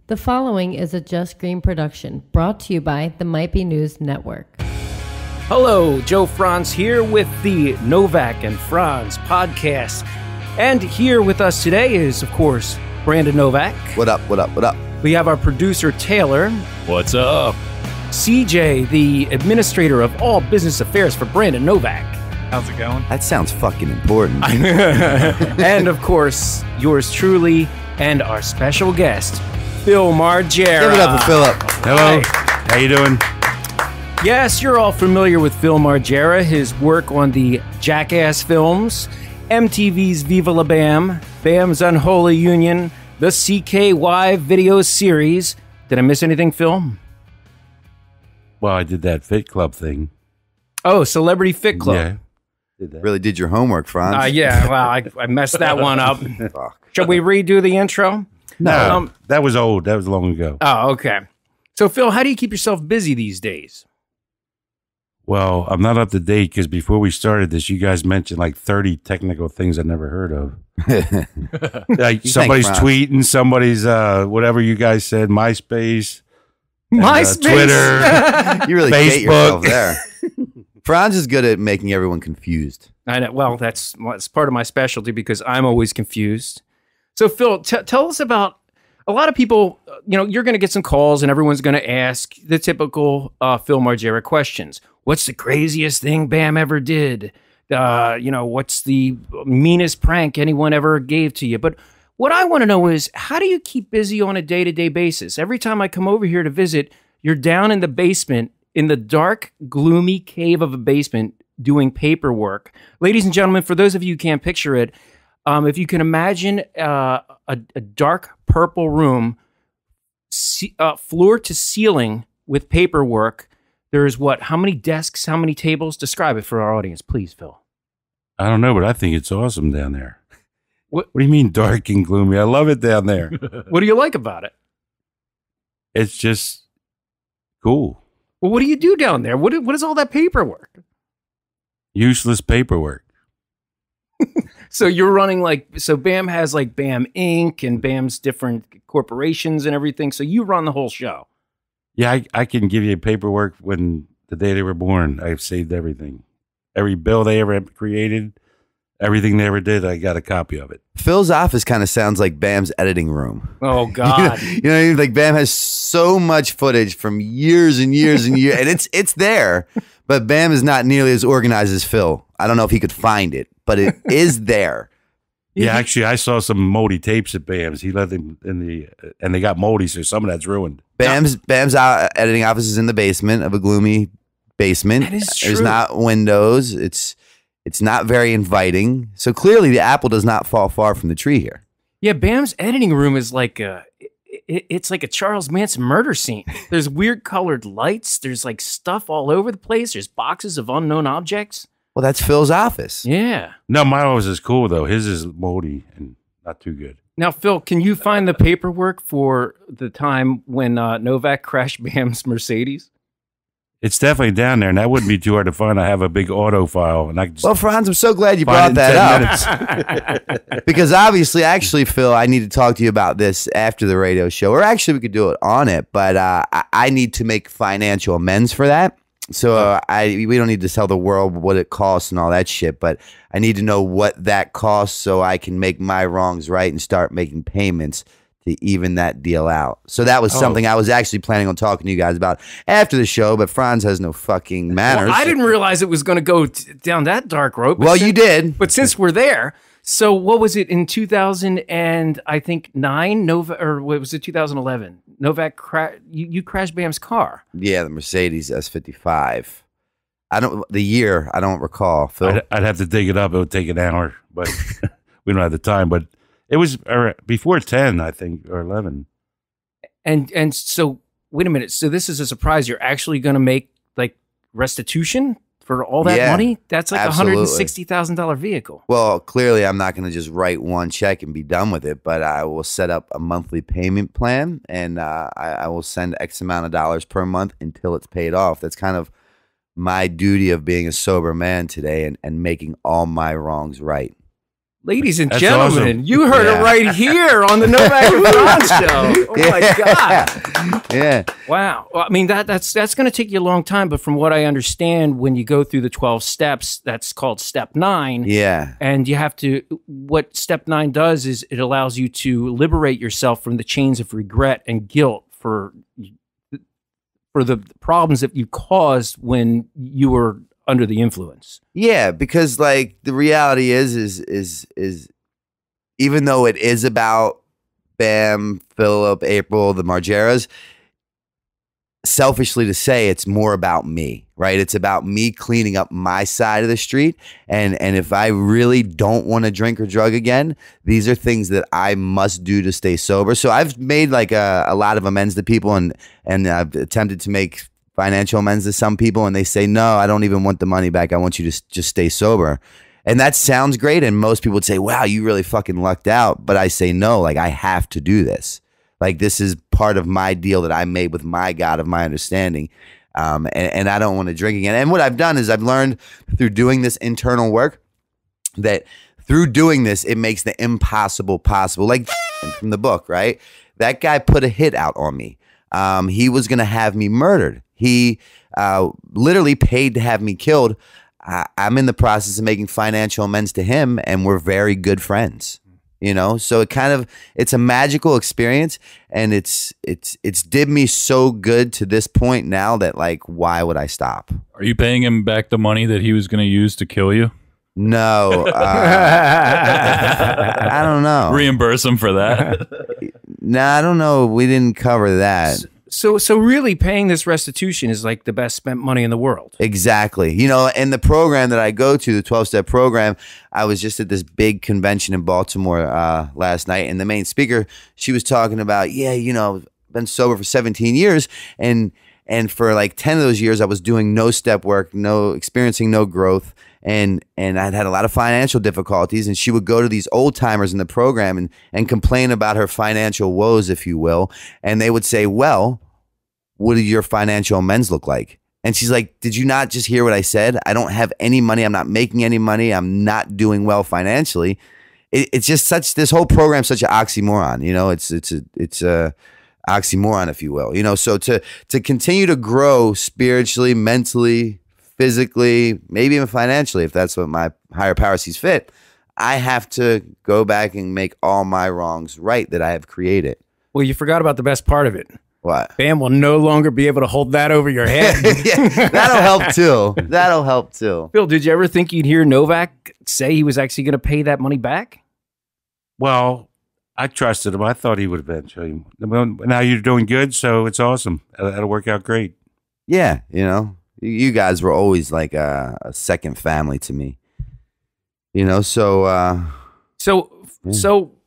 The following is a Just Green production brought to you by the Might Be News Network. Hello, Joe Frantz here with the Novak and Frantz podcast. And here with us today is, of course, Brandon Novak. What up, what up, what up? We have our producer, Taylor. What's up? CJ, the administrator of all business affairs for Brandon Novak. How's it going? That sounds fucking important. And, of course, yours truly and our special guest, Phil Margera. Give it up for Philip. Hello. How you doing? Yes, you're all familiar with Phil Margera, his work on the Jackass films, MTV's Viva La Bam, Bam's Unholy Union, the CKY video series. Did I miss anything, Phil? Well, I did that Fit Club thing. Oh, Celebrity Fit Club. Yeah. Did that. Really did your homework, Franz. Yeah, well, I messed that one up. Fuck. Shall we redo the intro? No, that was old. That was long ago. Oh, okay. So, Phil, how do you keep yourself busy these days? Well, I'm not up to date because before we started this, you guys mentioned like 30 technical things I never heard of. Like somebody's Franz. tweeting, somebody's whatever you guys said, MySpace, and, MySpace. Twitter. You really Facebook. hate yourself there. Franz is good at making everyone confused. I know. Well, that's part of my specialty because I'm always confused. So, Phil, tell us about a lot of people. You're going to get some calls, and everyone's going to ask the typical Phil Margera questions. What's the craziest thing Bam ever did? What's the meanest prank anyone ever gave to you? But what I want to know is, how do you keep busy on a day-to-day basis? Every time I come over here to visit, you're down in the basement, in the dark, gloomy cave of a basement, doing paperwork. Ladies and gentlemen, for those of you who can't picture it, if you can imagine a dark purple room, floor to ceiling with paperwork, there's what? How many desks? How many tables? Describe it for our audience, please, Phil. I don't know, but I think it's awesome down there. What do you mean dark and gloomy? I love it down there. What do you like about it? It's just cool. Well, what do you do down there? What is all that paperwork? Useless paperwork. So you're running so Bam has like Bam Inc. and Bam's different corporations and everything. So you run the whole show. Yeah, I can give you paperwork when the day they were born. I've saved everything. Every bill they ever created, everything they ever did, I got a copy of it. Phil's office kind of sounds like Bam's editing room. Oh, God. You know what I mean? Like Bam has so much footage from years and years and years, and it's there, but Bam is not nearly as organized as Phil. I don't know if he could find it, but it is there. Yeah, actually, I saw some moldy tapes at Bam's. He let them and they got moldy, so some of that's ruined. Bam's editing office is in the basement of a gloomy basement. That is true. There's not windows. It's not very inviting. So clearly, the apple does not fall far from the tree here. Yeah, Bam's editing room is like it's like a Charles Manson murder scene. There's weird colored lights. There's like stuff all over the place. There's boxes of unknown objects. Well, that's Phil's office. Yeah. No, my office is cool, though. His is moldy and not too good. Now, Phil, can you find the paperwork for the time when Novak crashed Bam's Mercedes? It's definitely down there, and that wouldn't be too hard to find. I have a big auto file, and I can just Well, Franz, I'm so glad you find brought it in that 10 up. minutes. Because obviously, actually, Phil, I need to talk to you about this after the radio show. Or actually, we could do it on it, but I need to make financial amends for that. So we don't need to tell the world what it costs and all that shit, but I need to know what that costs so I can make my wrongs right and start making payments to even that deal out. So that was something I was actually planning on talking to you guys about after the show, but Franz has no fucking manners. Well, I didn't realize it was going to go down that dark road. Well, you did. But since we're there, so what was it in 2000 and I think 9 or what was it 2011? Novak you crashed Bam's car. Yeah, the Mercedes S55. I don't recall. Phil. I'd have to dig it up. It would take an hour, but we don't have the time. But it was before 10, I think, or 11. And so, wait a minute. So this is a surprise. You're actually going to make like restitution for all that money? That's like absolutely. $160,000 vehicle. Well, clearly I'm not going to just write one check and be done with it, but I will set up a monthly payment plan, and I will send X amount of dollars per month until it's paid off. That's kind of my duty of being a sober man today and making all my wrongs right. Ladies and That's gentlemen, awesome. you heard it right here on the Novak and Frantz show. Oh my God. Yeah. Wow. Well, I mean, that's going to take you a long time, but from what I understand, when you go through the 12 steps, that's called step 9. Yeah. And you have to, what step 9 does is it allows you to liberate yourself from the chains of regret and guilt for the problems that you caused when you were under the influence. Yeah, because like the reality is even though it is about Bam, Philip, April, the Margeras, selfishly to say, it's more about me, right? It's about me cleaning up my side of the street. And if I really don't want to drink or drug again, these are things that I must do to stay sober. So I've made like a lot of amends to people, and I've attempted to make financial amends to some people, and they say, no, I don't even want the money back. I want you to just stay sober. And that sounds great. And most people would say, wow, you really fucking lucked out. But I say, no, like I have to do this. Like this is part of my deal that I made with my God of my understanding. And I don't want to drink again. And what I've done is I've learned through doing this internal work that through doing this, it makes the impossible possible. Like from the book, right? That guy put a hit out on me. He was going to have me murdered. He literally paid to have me killed. I'm in the process of making financial amends to him, and we're very good friends. You know, so it's a magical experience, and it's did me so good to this point now that like, why would I stop? Are you paying him back the money that he was going to use to kill you? No, I don't know. Reimburse him for that? Nah, I don't know. We didn't cover that. So really paying this restitution is like the best spent money in the world. Exactly. You know, in the program that I go to, the 12-step program, I was just at this big convention in Baltimore last night, and the main speaker, she was talking about, yeah, you know, been sober for 17 years, and for like 10 of those years, I was doing no step work, experiencing no growth, and I'd had a lot of financial difficulties, and she would go to these old timers in the program and complain about her financial woes, if you will, and they would say, well, what do your financial amends look like? And she's like, did you not just hear what I said? I don't have any money. I'm not making any money. I'm not doing well financially. It's just this whole program, such an oxymoron, you know, it's a oxymoron, if you will, you know, so to continue to grow spiritually, mentally, physically, maybe even financially, if that's what my higher power sees fit, I have to go back and make all my wrongs right that I have created. Well, you forgot about the best part of it. What? Bam will no longer be able to hold that over your head. Yeah, that'll help too. That'll help too. Phil, did you ever think you'd hear Novak say he was actually going to pay that money back? Well, I trusted him. I thought he would eventually. Well, now you're doing good, so it's awesome. That'll work out great. Yeah, you know, you guys were always like a second family to me. You know, so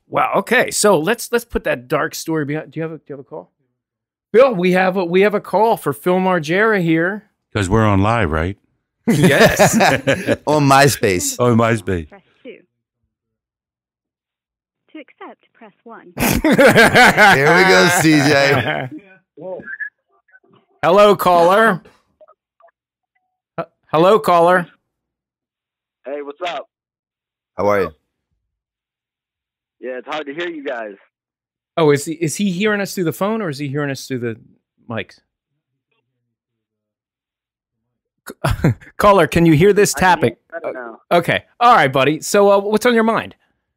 wow. Okay, so let's put that dark story behind. Do you have a call? Bill, we have a call for Phil Margera here. Because we're on live, right? Yes. on MySpace. Oh, MySpace. Press 2. To accept, press 1. Here we go, CJ. Hello, caller. Hello, caller. Hey, what's up? How are you? Yeah, it's hard to hear you guys. Oh, is he hearing us through the phone or is he hearing us through the mics? Caller, can you hear this tapping? Okay. All right, buddy. So what's on your mind?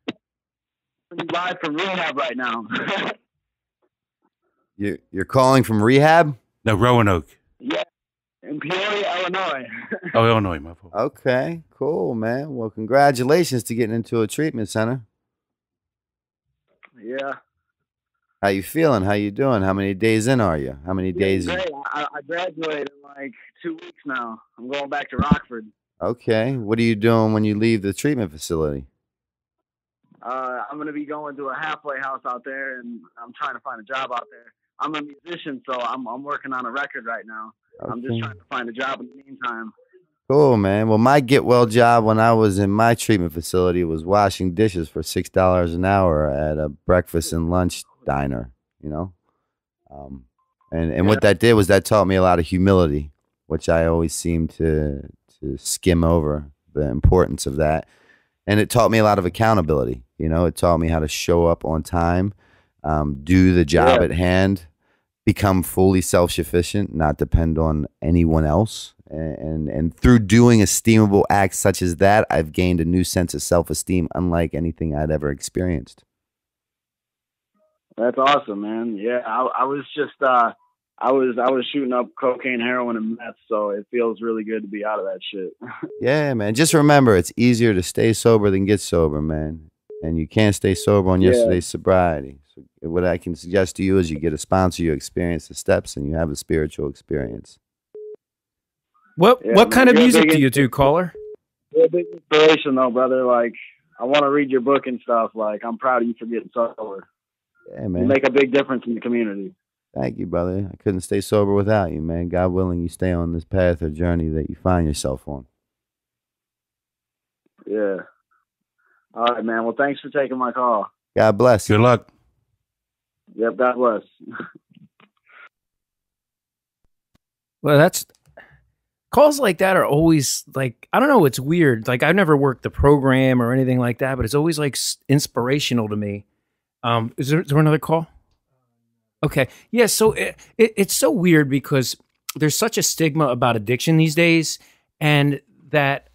I'm live from rehab right now. You're calling from rehab? No, Roanoke. Yeah, in Peoria, Illinois. Oh, Illinois, my fault. Okay, cool, man. Well, congratulations to getting into a treatment center. Yeah. How you feeling? How you doing? How many days in are you? How many days? Great. I graduated in like 2 weeks now. I'm going back to Rockford. Okay. What are you doing when you leave the treatment facility? I'm going to be going to a halfway house out there, and I'm trying to find a job out there. I'm a musician, so I'm working on a record right now. Okay. I'm just trying to find a job in the meantime. Cool, man. Well, my get well job when I was in my treatment facility was washing dishes for $6 an hour at a breakfast and lunch diner, you know? And what that did was that taught me a lot of humility, which I always seem to skim over the importance of that. And it taught me a lot of accountability. You know, it taught me how to show up on time, do the job at hand, become fully self-sufficient, not depend on anyone else. And through doing esteemable acts such as that, I've gained a new sense of self-esteem unlike anything I'd ever experienced. That's awesome, man. Yeah, I was just I was shooting up cocaine, heroin, and meth, so it feels really good to be out of that shit. Yeah, man. Just remember, it's easier to stay sober than get sober, man. And you can't stay sober on yesterday's sobriety. So what I can suggest to you is you get a sponsor, you experience the steps, and you have a spiritual experience. What kind of you're a music big do you do, caller? You're a big inspiration, though, brother. Like, I want to read your book and stuff. Like, I'm proud of you for getting sober. Yeah, man. You make a big difference in the community. Thank you, brother. I couldn't stay sober without you, man. God willing, you stay on this path or journey that you find yourself on. Yeah. All right, man. Well, thanks for taking my call. God bless. Good luck. Yep, God bless. Well, that's calls like that are always like, I don't know, it's weird. Like, I've never worked the program or anything like that, but it's always like inspirational to me. Is there another call? Okay. Yeah. So it's so weird because there's such a stigma about addiction these days, and that,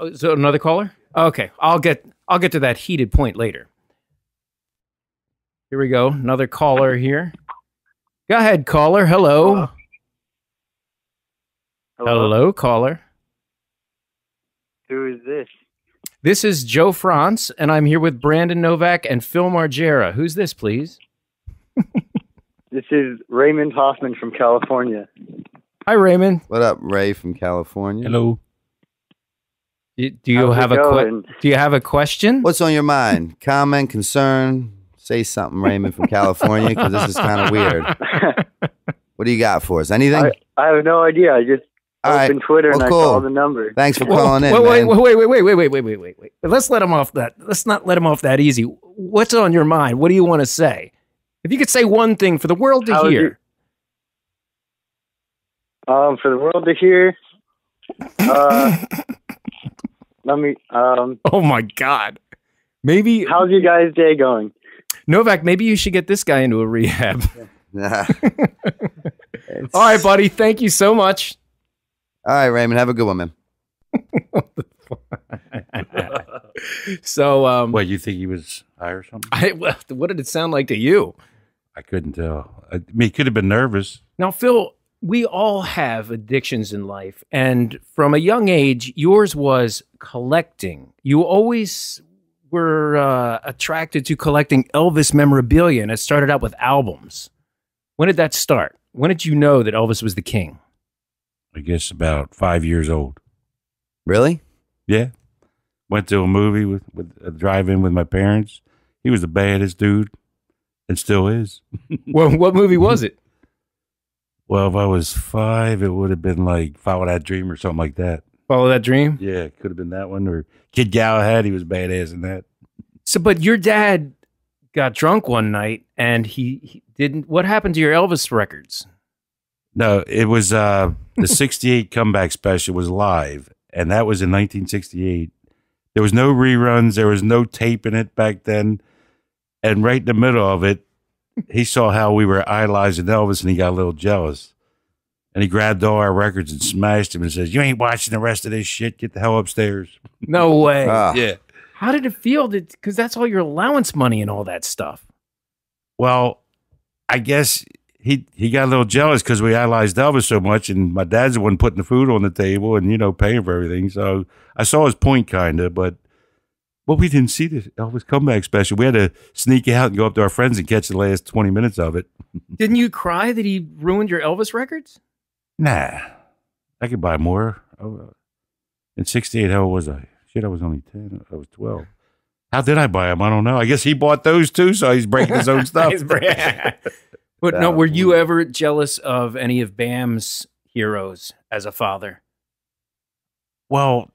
is there another caller? Okay. I'll get to that heated point later. Here we go. Another caller here. Go ahead, caller. Hello. Hello, caller. Who is this? This is Joe Frantz, and I'm here with Brandon Novak and Phil Margera. Who's this, please? This is Raymond Hoffman from California. Hi, Raymond. What up, Ray from California? Hello. Do you have a question? What's on your mind? Comment, concern? Say something, Raymond from California, because this is kind of weird. What do you got for us? Anything? I have no idea. I just opened Twitter and I saw the number. Thanks for calling in. Wait. Let's let him off that. Let's not let him off that easy. What's on your mind? What do you want to say? If you could say one thing for the world to hear. For the world to hear. Let me. Oh my God. Maybe. How's your guys' day going? Novak, maybe you should get this guy into a rehab. All right, buddy. Thank you so much. All right, Raymond. Have a good one, man. So, what, you think he was high or something? What did it sound like to you? I couldn't tell. I mean, he could have been nervous. Now, Phil, we all have addictions in life, and from a young age, yours was collecting. You always were attracted to collecting Elvis memorabilia, and it started out with albums. When did that start? When did you know that Elvis was the king? I guess about 5 years old. Really? Yeah. Went to a movie with a drive-in with my parents. He was the baddest dude, and still is. Well, what movie was it? Well, if I was 5, it would have been like Follow That Dream or something like that. Follow That Dream? Yeah, it could have been that one. Or Kid Galahad, he was badass in that. So, but your dad got drunk one night, and he didn't. What happened to your Elvis records? No, it was the 68 comeback special was live, and that was in 1968. There was no reruns. There was no tape in it back then. And right in the middle of it, he saw how we were idolizing Elvis, and he got a little jealous. And he grabbed all our records and smashed them and says, "You ain't watching the rest of this shit. Get the hell upstairs." No way. Yeah. How did it feel? Because that's all your allowance money and all that stuff. Well, I guess he got a little jealous because we idolized Elvis so much, and my dad's the one putting the food on the table and, paying for everything. So I saw his point, kind of, but we didn't see the Elvis comeback special. We had to sneak out and go up to our friends and catch the last 20 minutes of it. Didn't you cry that he ruined your Elvis records? Nah, I could buy more. In 68, how old was I? Shit, I was only 10. I was 12. How did I buy them? I don't know. I guess he bought those too, so he's breaking his own stuff. But no, were you ever jealous of any of Bam's heroes as a father? Well,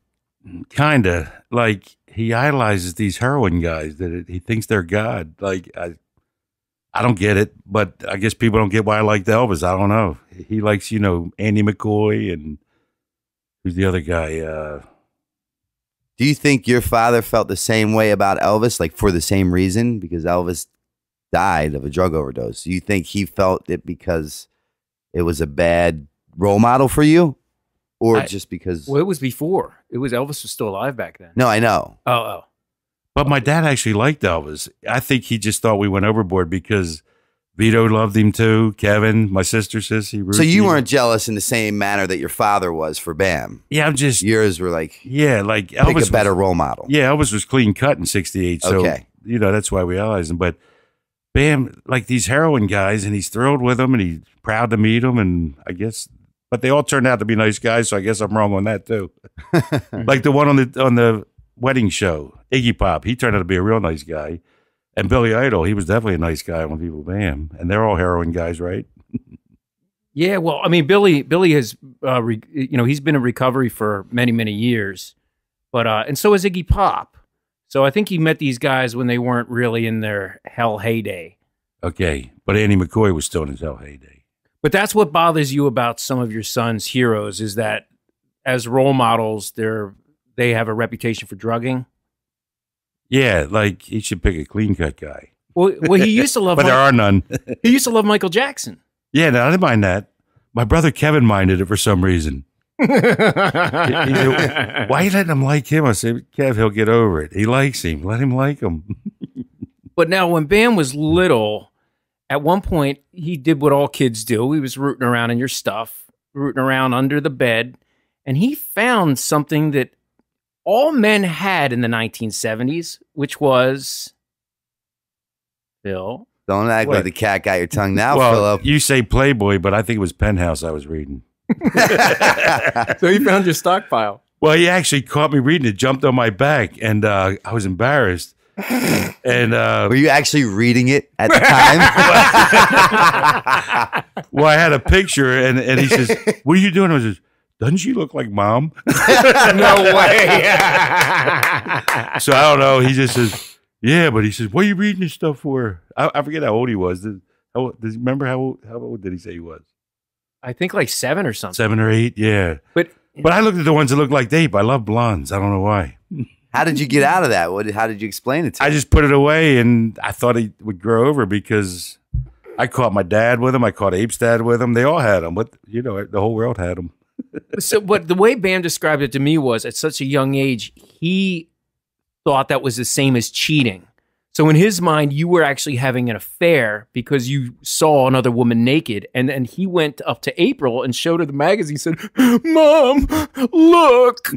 kind of. Like, he idolizes these heroin guys that he thinks they're God. Like, I don't get it, but I guess people don't get why I like Elvis. I don't know. He likes, Andy McCoy and who's the other guy? Do you think your father felt the same way about Elvis, like for the same reason? Because Elvis died of a drug overdose. Do you think he felt it because it was a bad role model for you? Or just because... Well, it was before. It was Elvis was still alive back then. No, I know. Oh. But my dad actually liked Elvis. I think he just thought we went overboard because Vito loved him too. Kevin, my sister, Sissy. Ruthie. So you weren't jealous in the same manner that your father was for Bam. Yeah, I'm just... Yours were like... Yeah, like Elvis Elvis a better role model. Yeah, Elvis was clean cut in 68. So, okay. That's why we idolized him. But Bam, like these heroin guys, and he's thrilled with them, and he's proud to meet them, and I guess... But they all turned out to be nice guys, so I guess I'm wrong on that too. Like the one on the wedding show, Iggy Pop, he turned out to be a real nice guy. And Billy Idol, he was definitely a nice guy on People Bam. And they're all heroin guys, right? Yeah, well, I mean, Billy has, he's been in recovery for many, many years. But and so is Iggy Pop. So I think he met these guys when they weren't really in their hell heyday. Okay, but Andy McCoy was still in his hell heyday. But that's what bothers you about some of your son's heroes is that as role models, they have a reputation for drugging. Yeah, like he should pick a clean cut guy. Well, he used to love. But there are none. He used to love Michael Jackson. Yeah, no, I didn't mind that. My brother Kevin minded it for some reason. He said, why are you letting him like him? I said, Kev, he'll get over it. He likes him. Let him like him. But now, when Bam was little. At one point, he did what all kids do. He was rooting around in your stuff, rooting around under the bed, and he found something that all men had in the 1970s, which was Phil. Don't act like the cat got your tongue now, well, Philip. You say Playboy, but I think it was Penthouse I was reading. So he found your stockpile. Well, he actually caught me reading it, jumped on my back, and I was embarrassed. And were you actually reading it at the time? Well, I had a picture, and he says, "What are you doing?" I was, "Doesn't she look like Mom?" No way. So I don't know. He just says, "Yeah," but he says, "What are you reading this stuff for?" I forget how old he was. Does he remember how old did he say he was? I think like 7 or something. 7 or 8, yeah. But I looked at the ones that looked like Dave. I love blondes. I don't know why. How did you get out of that? How did you explain it to him? I just put it away, and I thought he would grow over because I caught my dad with him. I caught Ape's dad with him. They all had them. But, the whole world had them. So, but the way Bam described it to me was at such a young age, he thought that was the same as cheating. So in his mind, you were actually having an affair because you saw another woman naked. And then he went up to April and showed her the magazine, said, "Mom, look,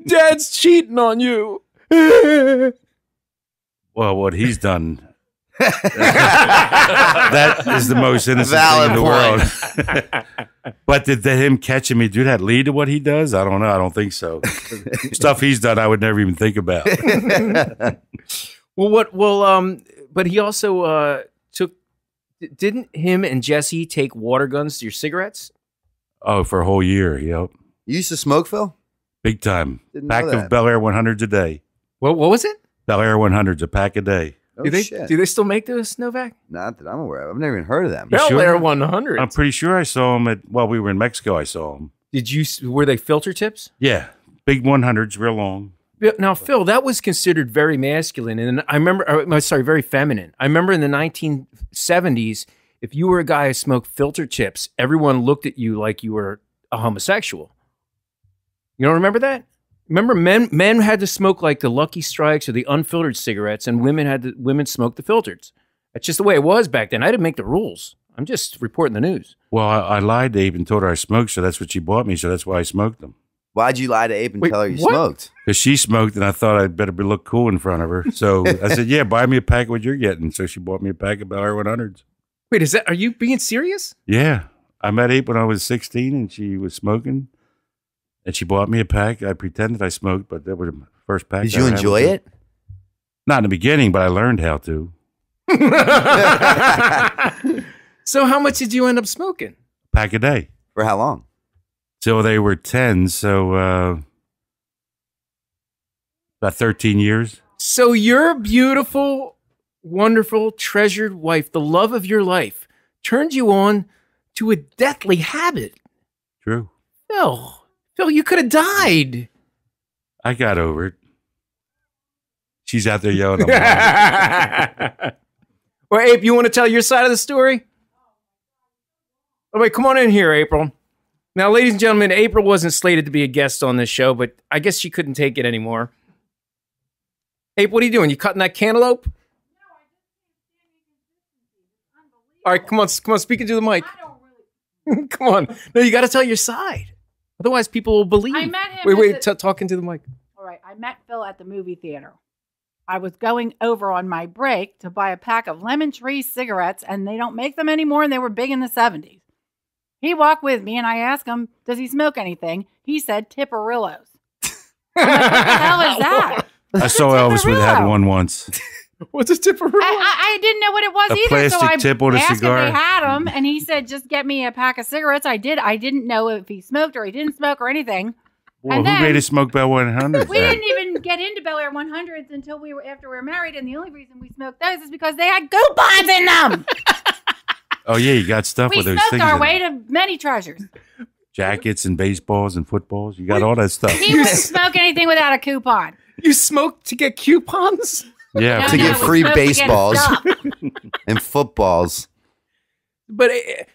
Dad's cheating on you." Well, what he's done, that is the most innocent thing in the world. But did him catching me, do that lead to what he does? I don't know. I don't think so. Stuff he's done, I would never even think about. But he also didn't him and Jesse take water guns to your cigarettes? Oh, for a whole year, yep. You used to smoke, Phil? Big time. Didn't Pack know of that. Bel Air 100s a day. What was it? Bel Air 100s, a pack a day. Oh, Do shit. they still make those, Novak? Not that I'm aware of. I've never even heard of them. Bel sure? Air 100. I'm pretty sure I saw them we were in Mexico, I saw them. Were they filter tips? Yeah, big 100s, real long. Now, Phil, that was considered very masculine, and I remember, very feminine. I remember in the 1970s, if you were a guy who smoked filter tips, everyone looked at you like you were a homosexual. You don't remember that? Remember, men had to smoke like the Lucky Strikes or the unfiltered cigarettes, and women smoked the filtered. That's just the way it was back then. I didn't make the rules. I'm just reporting the news. Well, I lied to Abe and told her I smoked, so that's what she bought me, so that's why I smoked them. Why'd you lie to Abe and tell her you what? smoked? Because she smoked, and I thought I'd better look cool in front of her. So I said, "Yeah, buy me a pack of what you're getting." So she bought me a pack of Bel Air 100s. Wait, are you being serious? Yeah. I met Abe when I was 16, and she was smoking, and she bought me a pack. I pretended I smoked, but that was the first pack. Did you enjoy it? Not in the beginning, but I learned how to. So how much did you end up smoking? Pack a day. For how long? Till they were 10, so about 13 years. So your beautiful, wonderful, treasured wife, the love of your life, turned you on to a deathly habit. True. Phil, you could have died. I got over it. She's out there yelling. I'm Well, Abe, you want to tell your side of the story? Oh, wait, come on in here, April. Now, ladies and gentlemen, April wasn't slated to be a guest on this show, but I guess she couldn't take it anymore. Abe, what are you doing? You cutting that cantaloupe? No, I just can't. All right, come on, speak into the mic. I don't really. Come on. No, you got to tell your side. Otherwise, people will believe. I met him. Wait, talk into the mic. All right, I met Phil at the movie theater. I was going over on my break to buy a pack of Lemon Tree cigarettes, and they don't make them anymore, and they were big in the 70s. He walked with me, and I asked him, does he smoke anything? He said, Tipperillos. I'm like, what the hell is that? I saw Elvis would have had one once. What's a Tipperillo? I didn't know what it was A either, plastic so I tip on a asked cigar. if they had them, and he said, just get me a pack of cigarettes. I did. I didn't know if he smoked or he didn't smoke or anything. Well, and who then, made us smoke Bell 100? We didn't even get into Bel Air 100s until after we were married, and the only reason we smoked those is because they had coupons in them. Oh yeah, you got stuff We with those smoked things. our in way them. to many treasures. Jackets and baseballs and footballs. You got all that stuff. He wouldn't smoke anything without a coupon. You smoked to get coupons? Yeah, To get free supposed to get baseballs stuff. and footballs. But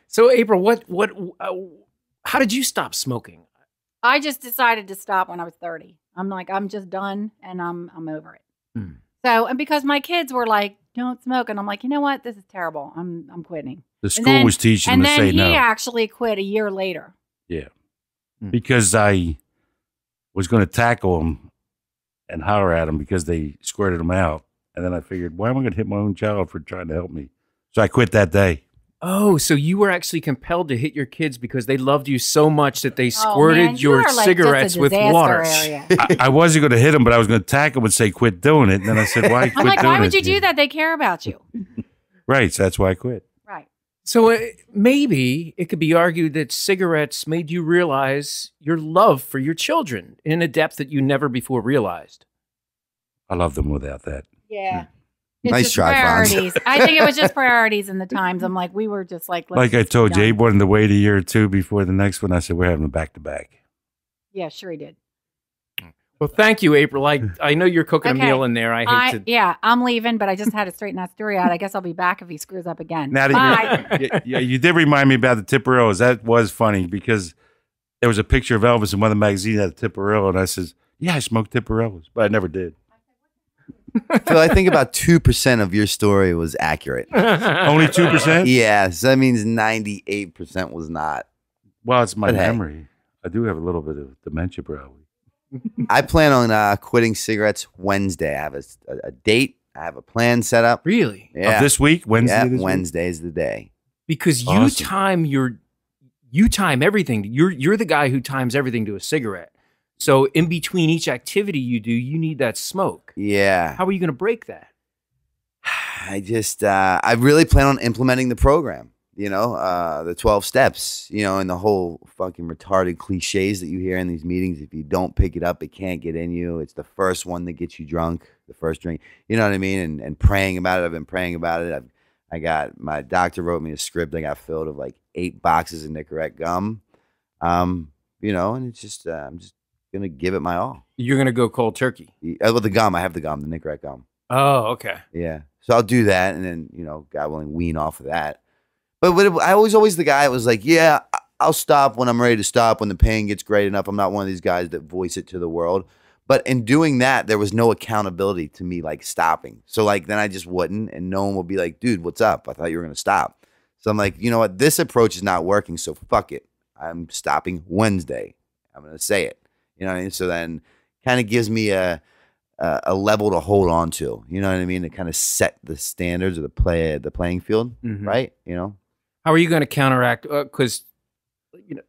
so, April, how did you stop smoking? I just decided to stop when I was 30. I'm like, I'm just done, and I'm over it. So, and because my kids were like, don't smoke, and I'm like, you know what? This is terrible. I'm quitting. the school was teaching them to say And then no. he actually quit a year later. Yeah, because I was going to tackle him and holler at him because they squirted him out, and then I figured, why am I going to hit my own child for trying to help me? So I quit that day. Oh, so you were actually compelled to hit your kids because they loved you so much that they Man, squirted you your are like cigarettes just a with disaster water. area. I wasn't going to hit him, but I was going to tackle him and say, quit doing it. And then I said, why quit I'm like, doing why would it? you do that? They care about you. Right, so that's why I quit. Right. So maybe it could be argued that cigarettes made you realize your love for your children in a depth that you never before realized. I love them without that. Yeah. It's Nice just try, Franz. priorities. I think it was just priorities in the times. I'm like, we were just like, let's Like I just told be you, done. Abe wanted to wait a year or two before the next one. I said, we're having a back-to-back. Yeah, sure he did. Well, thank you, April. I know you're cooking a Okay. meal in there. I hate to. Yeah, I'm leaving, but I just had to straighten that story out. I guess I'll be back if he screws up again. Now Bye. that you did remind me about the Tipperillos. That was funny because there was a picture of Elvis in one of the magazines at a Tipperillo, and I says, yeah, I smoked Tipperillos, but I never did. Phil, I think about 2% of your story was accurate. Only 2%? Yeah, so that means 98% was not. Well, it's my But hey. memory. I do have a little bit of dementia, probably. I plan on quitting cigarettes Wednesday. I have a date. I have a plan set up. Really? Yeah. Of this week? Wednesday? Yeah, this week? Wednesday is the day. Because you Awesome. time everything. You're the guy who times everything to a cigarette. So in between each activity you do, you need that smoke. Yeah. How are you going to break that? I really plan on implementing the program, the 12 steps, and the whole fucking retarded cliches that you hear in these meetings. If you don't pick it up, it can't get in you. It's the first one that gets you drunk, the first drink, you know what I mean? And praying about it. I've been praying about it. My doctor wrote me a script I got filled of like 8 boxes of Nicorette gum, and it's just, I'm just going to give it my all. You're going to go cold turkey. With the gum, I have the Nicorette gum. Oh, okay. Yeah. So I'll do that, and then, God willing, wean off of that. But I was always the guy that was like, yeah, I'll stop when I'm ready to stop, when the pain gets great enough. I'm not one of these guys that voice it to the world. But in doing that, there was no accountability to me, like, stopping. So, like, then I just wouldn't, and no one would be like, dude, what's up? I thought you were going to stop. So I'm like, you know what? This approach is not working, so fuck it. I'm stopping Wednesday. I'm going to say it. You know what I mean? So then kind of gives me a level to hold on to, you know what I mean? To kind of set the standards of the playing field, right? How are you going to counteract? Because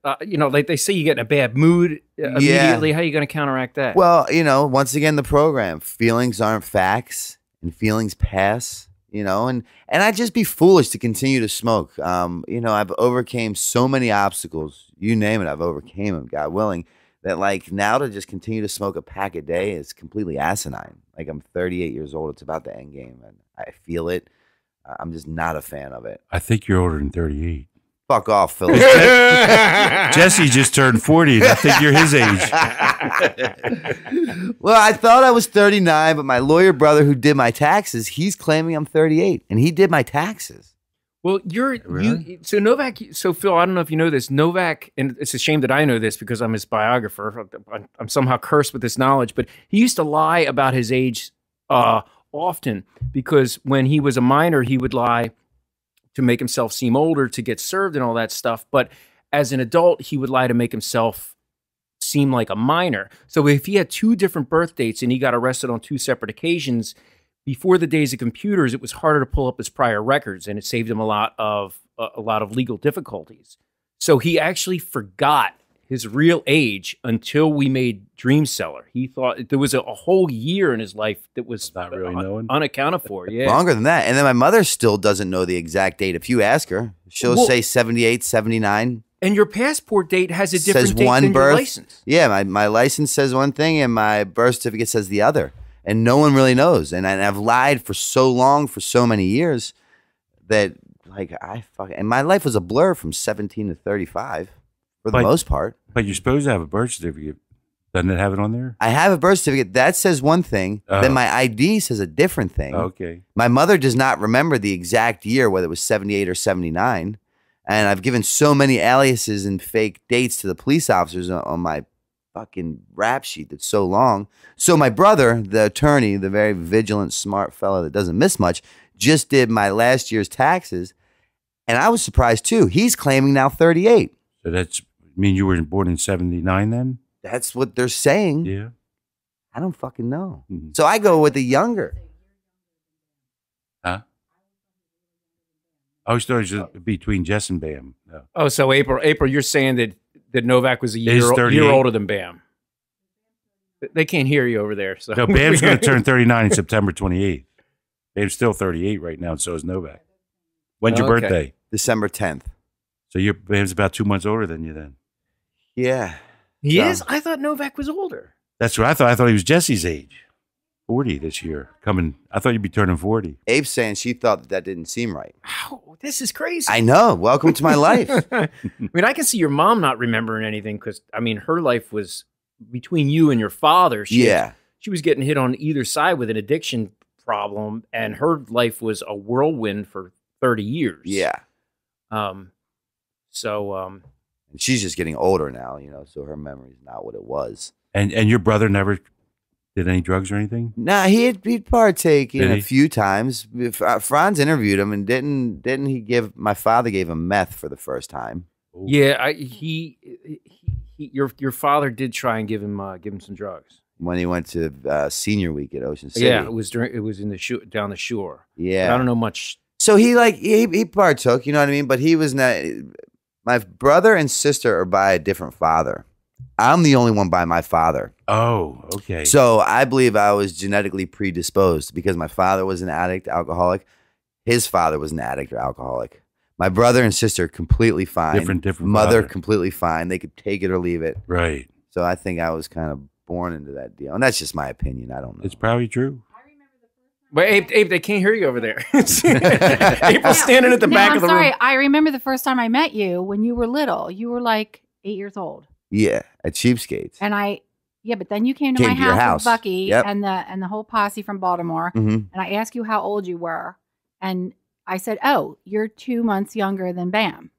like they say, you get in a bad mood immediately. How are you going to counteract that? Well, once again, the program, feelings aren't facts, and feelings pass. And I'd just be foolish to continue to smoke. I've overcame so many obstacles. You name it, I've overcame them. God willing. That like now to just continue to smoke a pack a day is completely asinine. Like I'm 38 years old. It's about the end game, and I feel it. I'm just not a fan of it. I think you're older than 38. Fuck off, Phil. Jesse just turned 40. I think you're his age. Well, I thought I was 39, but my lawyer brother who did my taxes, he's claiming I'm 38, and he did my taxes. Well, so Novak. So Phil, I don't know if you know this. Novak, and it's a shame that I know this because I'm his biographer. I'm somehow cursed with this knowledge, but he used to lie about his age often because when he was a minor, he would lie to make himself seem older, to get served and all that stuff. But as an adult, he would lie to make himself seem like a minor. So if he had 2 different birth dates and he got arrested on 2 separate occasions, before the days of computers, it was harder to pull up his prior records, and it saved him a lot of legal difficulties. So he actually forgot his real age until we made Dreamseller. He thought there was a whole year in his life that was not really known, unaccounted for. Yeah, longer than that. And then my mother still doesn't know the exact date. If you ask her, she'll say 78, 79. And your passport date has a different date than your license. Yeah, my license says one thing, and my birth certificate says the other. And no one really knows. And I've lied for so long, for so many years, that and my life was a blur from 17 to 35 for the most part. But you're supposed to have a birth certificate. Doesn't it have it on there? I have a birth certificate. That says one thing. Then my ID says a different thing. Okay. My mother does not remember the exact year, whether it was 78 or 79. And I've given so many aliases and fake dates to the police officers on my fucking rap sheet that's so long. So my brother, the attorney, the very vigilant, smart fellow that doesn't miss much, just did my last year's taxes, and I was surprised too. He's claiming now 38. So that's mean you were born in 79 then? That's what they're saying. Yeah. I don't fucking know. Mm-hmm. So I go with the younger. Huh? I always thought it was between Jess and Bam. No. Oh, so April, you're saying that Novak was a year older than Bam. They can't hear you over there. So no, Bam's going to turn 39 in September 28th. Bam's still 38 right now, and so is Novak. When's your birthday? December 10th. So Bam's about 2 months older than you then. Yeah. He is? I thought Novak was older. That's what I thought. I thought he was Jesse's age. 40 this year. I thought you'd be turning 40. Abe's saying she thought that didn't seem right. Wow, this is crazy. I know. Welcome to my life. I mean, I can see your mom not remembering anything because, I mean, her life was between you and your father. She was getting hit on either side with an addiction problem, and her life was a whirlwind for 30 years. Yeah. So she's just getting older now, so her memory's not what it was. And your brother never did any drugs or anything? Nah, he'd partake a few times. Franz interviewed him, and didn't he my father gave him meth for the first time. Ooh. Yeah, your father did try and give him some drugs when he went to senior week at Ocean City. Yeah, it was in the down the shore. Yeah, but I don't know much. So he partook, you know what I mean? But he was not. My brother and sister are by a different father. I'm the only one by my father. Oh, okay. So I believe I was genetically predisposed because my father was an addict, alcoholic. His father was an addict or alcoholic. My brother and sister completely fine. Different mother father. completely fine. They could take it or leave it. Right. So I think I was kind of born into that deal. And that's just my opinion. I don't know. It's probably true. But Abe, they can't hear you over there. April's standing at the back of the room. I remember the first time I met you when you were little. You were like 8 years old. Yeah, at Cheapskates. And but then you came to my house with Bucky and the whole posse from Baltimore. Mm-hmm. And I asked you how old you were. And I said, oh, you're 2 months younger than Bam.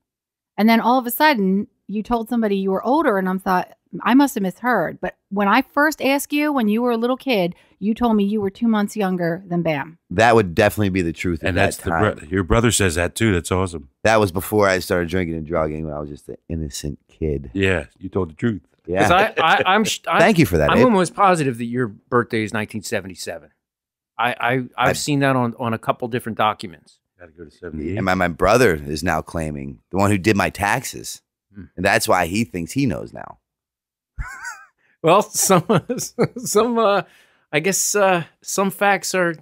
And then all of a sudden, you told somebody you were older, and I thought, I must have misheard. But when I first asked you, when you were a little kid, you told me you were 2 months younger than Bam. That would definitely be the truth. And that's your brother says that too. That's awesome. That was before I started drinking and drugging, when I was just an innocent kid. Yeah, you told the truth. Yeah. I'm Thank you for that. I'm Abe. almost positive that your birthday is 1977. I've seen that on a couple different documents. Got to go to 78. And my brother is now claiming, the one who did my taxes. And that's why he thinks he knows now. Well, I guess some facts are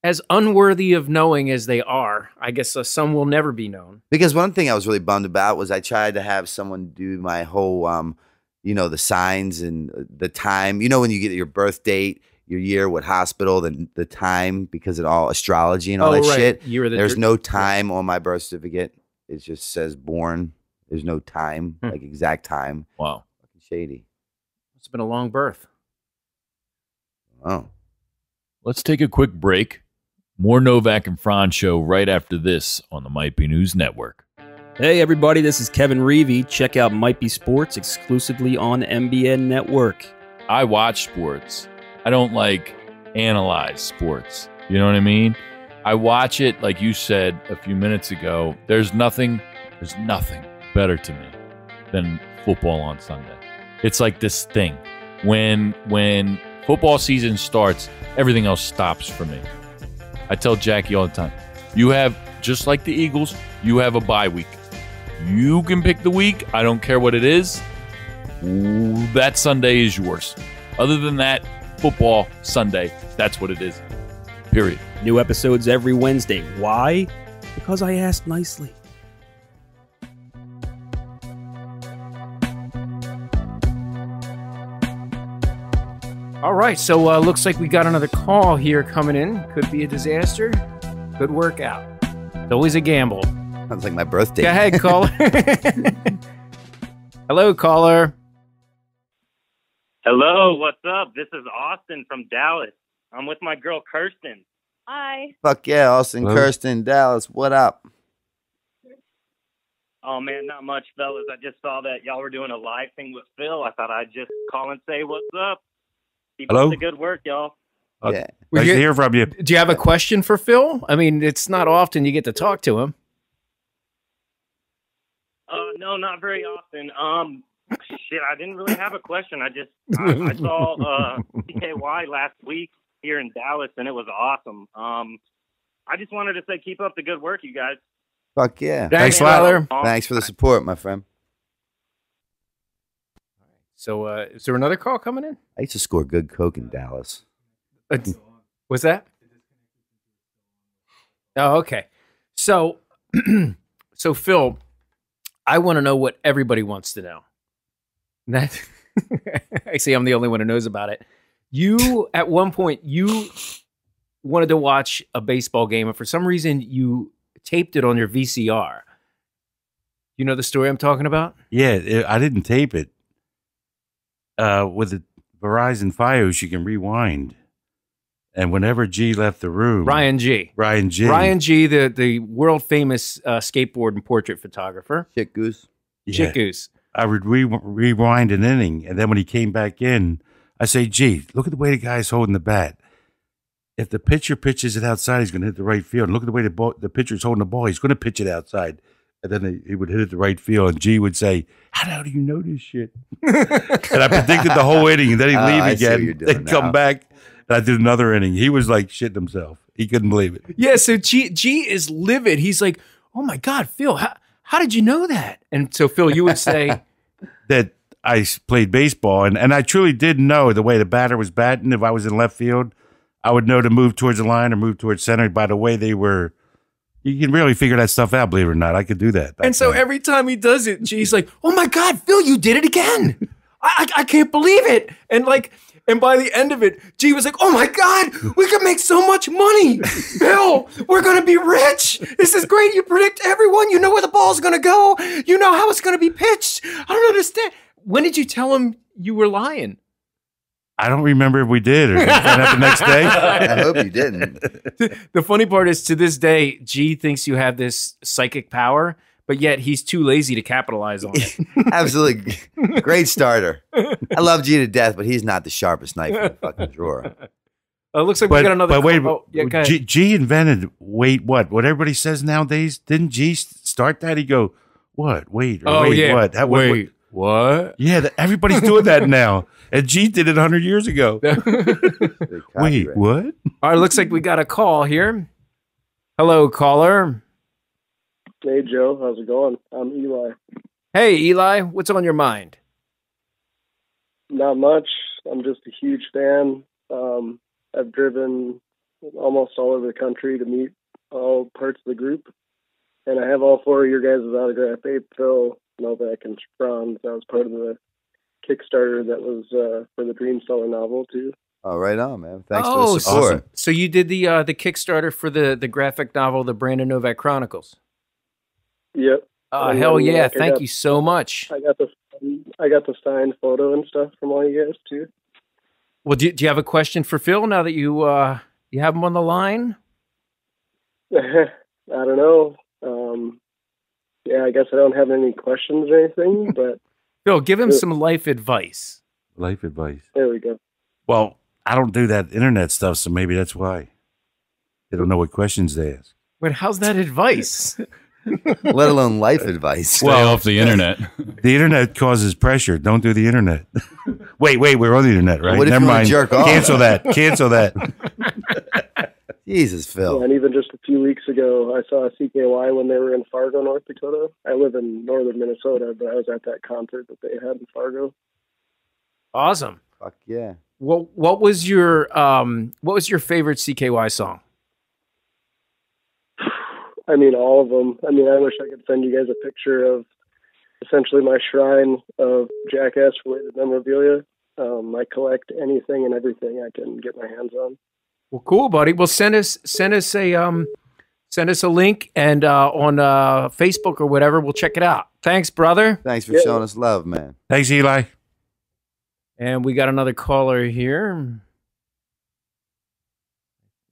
as unworthy of knowing as they are. I guess some will never be known. Because one thing I was really bummed about was I tried to have someone do my whole, the signs and the time. You know, when you get your birth date, your year, what hospital, the time, because of all astrology and all that shit. There's no time on my birth certificate. It just says born. There's no time, like exact time. Wow. Fucking shady. It's been a long birth. Oh. Let's take a quick break. More Novak and Frantz show right after this on the Might Be News Network. Hey everybody, this is Kevin Reevey. Check out Might Be Sports exclusively on MBN Network. I watch sports. I don't analyze sports. You know what I mean? I watch it, like you said a few minutes ago. There's nothing better to me than football on Sunday. It's like this thing. When football season starts, everything else stops for me. I tell Jackie all the time, you have, just like the Eagles, you have a bye week. You can pick the week. I don't care what it is. That Sunday is yours. Other than that, football Sunday, that's what it is. Period. New episodes every Wednesday. Why? Because I asked nicely. All right, so looks like we got another call here coming in. Could be a disaster. Could work out. It's always a gamble. Sounds like my birthday. Go ahead, caller. Hello, caller. Hello, what's up? This is Austin from Dallas. I'm with my girl, Kirsten. Hi. Fuck yeah, Austin, Hello. Kirsten, Dallas. What up? Oh, man, not much, fellas. I just saw that y'all were doing a live thing with Phil. I thought I'd just call and say what's up. Keep Hello? up the good work, y'all. Yeah. Nice to hear from you. Do you have a question for Phil? I mean, it's not often you get to talk to him. No, not very often. Shit, I didn't really have a question. I saw CKY last week here in Dallas, and it was awesome. I just wanted to say keep up the good work, you guys. Fuck yeah. Thanks, Tyler. Thanks for the support, my friend. So, is there another call coming in? I used to score good coke in Dallas. What's that? Oh, okay. So, so Phil, I want to know what everybody wants to know. That I see I'm the only one who knows about it. You, at one point, you wanted to watch a baseball game, and for some reason, you taped it on your VCR. You know the story I'm talking about? Yeah, I didn't tape it. With the Verizon Fios, you can rewind. And whenever G left the room, Ryan G, the world famous skateboard and portrait photographer, Shit Goose. Shit Goose. I would rewind an inning, and then when he came back in, I say, "Gee, look at the way the guy's holding the bat. If the pitcher pitches it outside, he's going to hit the right field. And look at the way the pitcher's holding the ball; he's going to pitch it outside." And then he would hit it the right field, and G would say, "How the hell do you know this shit?" And I predicted the whole inning, and then he'd leave again. They'd come back, and I did another inning. He was like shitting himself. He couldn't believe it. Yeah, so G is livid. He's like, "Oh my God, Phil, how did you know that?" And so, Phil, you would say that I played baseball, and I truly did know the way the batter was batting. If I was in left field, I would know to move towards the line or move towards center by the way they were. You can really figure that stuff out, believe it or not. I could do that. And so every time he does it, G's like, "Oh my God, Phil, you did it again. I can't believe it." And by the end of it, G was like, "Oh my God, we could make so much money. Phil, we're going to be rich. This is great. You predict everyone. You know where the ball's going to go. You know how it's going to be pitched. I don't understand." When did you tell him you were lying? I don't remember if we did or did it happen the next day. I hope you didn't. The funny part is, to this day, G thinks you have this psychic power, but yet he's too lazy to capitalize on it. Absolutely. Great starter. I love G to death, but he's not the sharpest knife in the fucking drawer. It looks like we got another. But wait, yeah, go ahead. G invented what everybody says nowadays. Didn't G start that? He go, what? Wait, or wait, yeah. what? Wait, what? Yeah, everybody's doing that now. And G did it 100 years ago. Wait, what? All right, looks like we got a call here. Hello, caller. Hey, Joe. How's it going? I'm Eli. Hey, Eli. What's on your mind? Not much. I'm just a huge fan. I've driven almost all over the country to meet all parts of the group. And I have all four of your guys' autograph. Abe, Phil, Novak, and Frantz. That was part of the Kickstarter that was for the Dream Seller novel, too. Oh, right on, man. Thanks for the support. Awesome. So you did the Kickstarter for the graphic novel, The Brandon Novak Chronicles. Yep. Hell yeah! Thank you so much. I got the signed photo and stuff from all you guys too. Well, do you have a question for Phil now that you have him on the line? I don't know. Yeah, I guess I don't have any questions or anything, but Phil, give him some life advice. Life advice. There we go. Well, I don't do that internet stuff, so maybe that's why. They don't know what questions they ask. Wait, how's that advice? Let alone life advice. Stay off the internet. The internet causes pressure. Don't do the internet. Wait, we're on the internet, right? What if Never you wanna mind. jerk off? Cancel that. Cancel that. Jesus, Phil. Yeah, and even just a few weeks ago, I saw CKY when they were in Fargo, North Dakota. I live in northern Minnesota, but I was at that concert that they had in Fargo. Awesome. Fuck yeah. Well, what was your favorite CKY song? I mean, all of them. I mean, I wish I could send you guys a picture of essentially my shrine of Jackass-related memorabilia. I collect anything and everything I can get my hands on. Well, cool, buddy. Well, send us a link and on Facebook or whatever. We'll check it out. Thanks, brother. Thanks for showing us love, man. Thanks, Eli. And we got another caller here.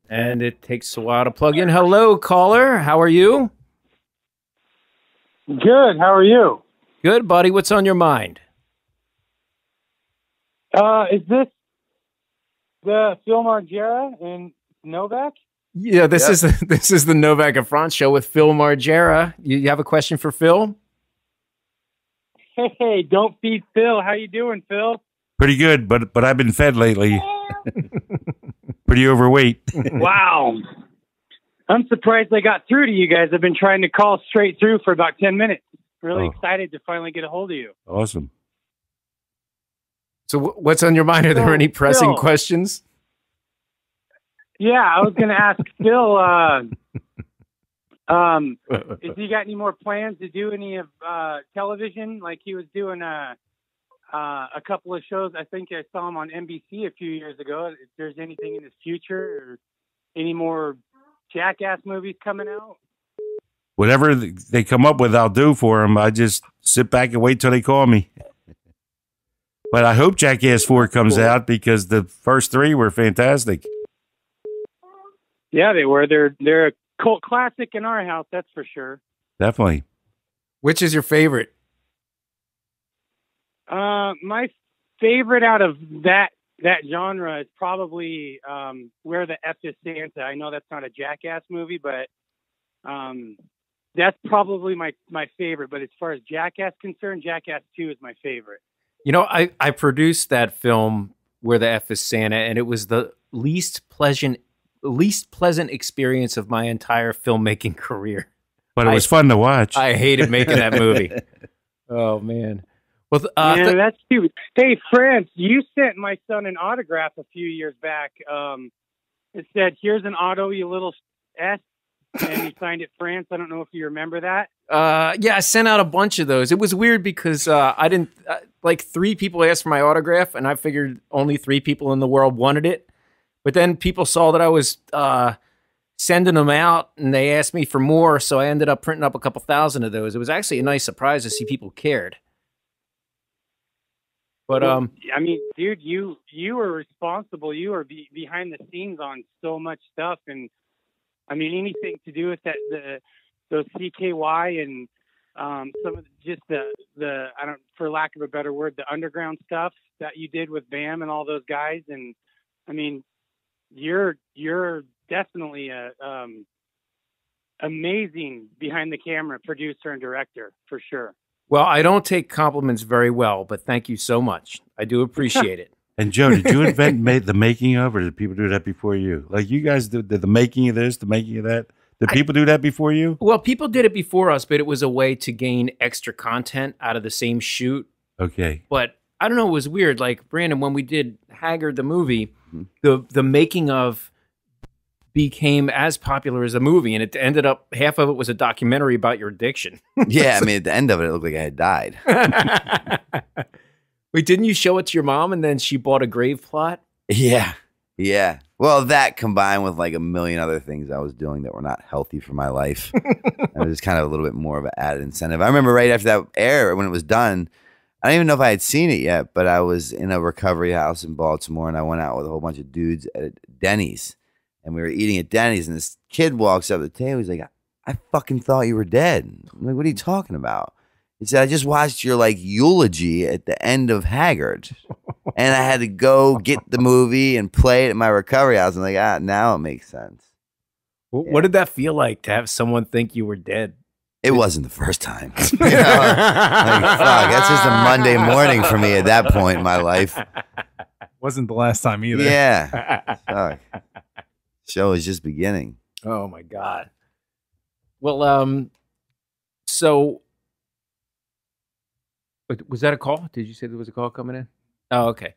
And it takes a while to plug in. Hello, caller. How are you? Good. How are you? Good, buddy. What's on your mind? Is this the Phil Margera and Novak? Yeah, this is the Novak and Frantz show with Phil Margera. You have a question for Phil? Hey, don't feed Phil. How you doing, Phil? Pretty good, but I've been fed lately. Pretty overweight. Wow. I'm surprised I got through to you guys. I've been trying to call straight through for about 10 minutes. Really excited to finally get a hold of you. Awesome. So what's on your mind? Are there any pressing Phil. questions? Yeah, I was going to ask Phil, if you got any more plans to do any of television? Like he was doing a couple of shows. I think I saw him on NBC a few years ago. If there's anything in his future or any more Jackass movies coming out? Whatever they come up with, I'll do for them. I just sit back and wait till they call me. But I hope Jackass 4 comes out because the first 3 were fantastic. Yeah, they were. They're a cult classic in our house, that's for sure. Definitely. Which is your favorite? My favorite out of that genre is probably Where the F is Santa. I know that's not a Jackass movie, but that's probably my favorite. But as far as Jackass concerned, Jackass 2 is my favorite. You know, I produced that film Where the F is Santa, and it was the least pleasant experience of my entire filmmaking career. But it was fun to watch. I hated making that movie. Oh man. Well, yeah, that's cute. Hey, Frantz, you sent my son an autograph a few years back. It said, "Here's an auto, you little S," and you signed it, Frantz. I don't know if you remember that. Yeah, I sent out a bunch of those. It was weird because I didn't like 3 people asked for my autograph, and I figured only 3 people in the world wanted it. But then people saw that I was sending them out, and they asked me for more, so I ended up printing up a couple thousand of those. It was actually a nice surprise to see people cared. But I mean, dude, you were responsible. You were behind the scenes on so much stuff, and I mean, anything to do with those CKY and some of just the I don't, for lack of a better word, the underground stuff that you did with Bam and all those guys. And I mean, you're definitely a amazing behind the camera producer and director for sure. Well, I don't take compliments very well, but thank you so much. I do appreciate it. And Joe, did you invent the making of, or did people do that before you? Like you guys did the making of this, the making of that. Did people do that before you? Well, people did it before us, but it was a way to gain extra content out of the same shoot. Okay. But I don't know, it was weird. Like, Brandon, when we did Haggard the movie, the making of became as popular as a movie, and it ended up, half of it was a documentary about your addiction. Yeah, I mean, at the end of it, it looked like I had died. Wait, didn't you show it to your mom, and then she bought a grave plot? Yeah. Yeah. Well, that combined with like a million other things I was doing that were not healthy for my life. It was kind of a little bit more of an added incentive. I remember right after that air, when it was done, I don't even know if I had seen it yet, but I was in a recovery house in Baltimore, and I went out with a whole bunch of dudes at Denny's, and we were eating at Denny's, and this kid walks up to the table. He's like, I fucking thought you were dead. I'm like, what are you talking about? He said, I just watched your like eulogy at the end of Haggard, and I had to go get the movie and play it at my recovery house. I'm like, now it makes sense. What did that feel like to have someone think you were dead? It wasn't the first time. You know? Like, fuck, that's just a Monday morning for me at that point in my life. Wasn't the last time either. Yeah. Fuck. Show is just beginning. Oh my God. Well, so was that a call? Did you say there was a call coming in? Oh, okay.